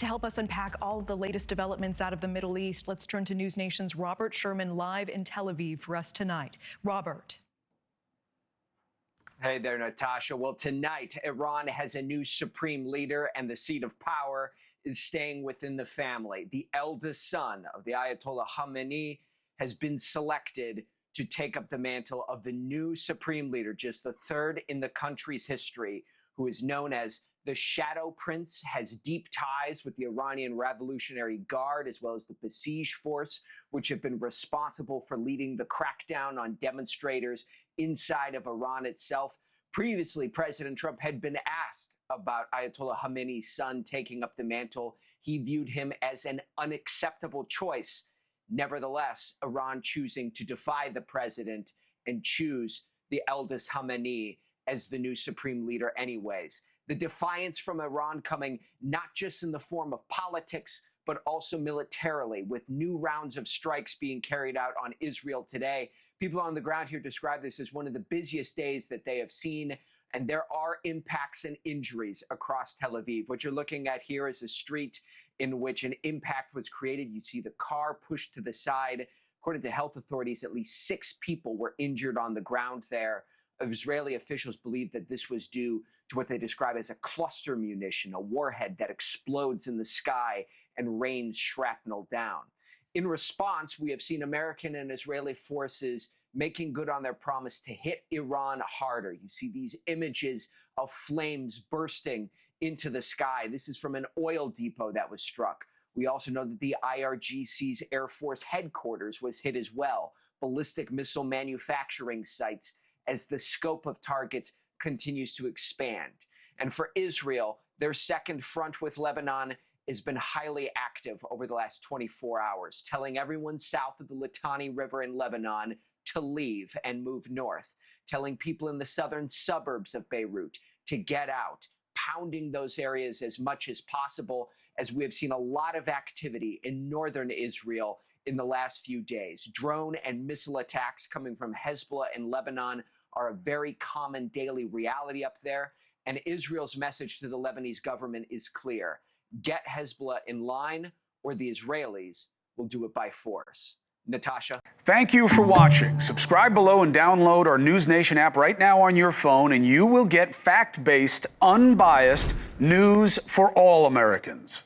To help us unpack all of the latest developments out of the Middle East, let's turn to News Nation's Robert Sherman live in Tel Aviv for us tonight. Robert. Hey there, Natasha. Well, tonight, Iran has a new supreme leader, and the seat of power is staying within the family. The eldest son of the Ayatollah Khamenei has been selected to take up the mantle of the new supreme leader, just the third in the country's history, who is known as the Shadow Prince, has deep ties with the Iranian Revolutionary Guard, as well as the Basij Force, which have been responsible for leading the crackdown on demonstrators inside of Iran itself. Previously, President Trump had been asked about Ayatollah Khamenei's son taking up the mantle. He viewed him as an unacceptable choice. Nevertheless, Iran choosing to defy the president and choose the eldest Khamenei as the new supreme leader anyways. The defiance from Iran coming not just in the form of politics, but also militarily, with new rounds of strikes being carried out on Israel today. People on the ground here describe this as one of the busiest days that they have seen, and there are impacts and injuries across Tel Aviv. What you're looking at here is a street in which an impact was created. You see the car pushed to the side. According to health authorities, at least 6 people were injured on the ground there. Israeli officials believe that this was due to what they describe as a cluster munition, a warhead that explodes in the sky and rains shrapnel down. In response, we have seen American and Israeli forces making good on their promise to hit Iran harder. You see these images of flames bursting into the sky. This is from an oil depot that was struck. We also know that the IRGC's Air Force headquarters was hit as well, ballistic missile manufacturing sites, as the scope of targets continues to expand. And for Israel, their second front with Lebanon has been highly active over the last 24 hours, telling everyone south of the Litani River in Lebanon to leave and move north, telling people in the southern suburbs of Beirut to get out, pounding those areas as much as possible, as we have seen a lot of activity in northern Israel in the last few days. Drone and missile attacks coming from Hezbollah in Lebanon are a very common daily reality up there. And Israel's message to the Lebanese government is clear. Get Hezbollah in line, or the Israelis will do it by force. Natasha. Thank you for watching. Subscribe below and download our News Nation app right now on your phone, and you will get fact-based, unbiased news for all Americans.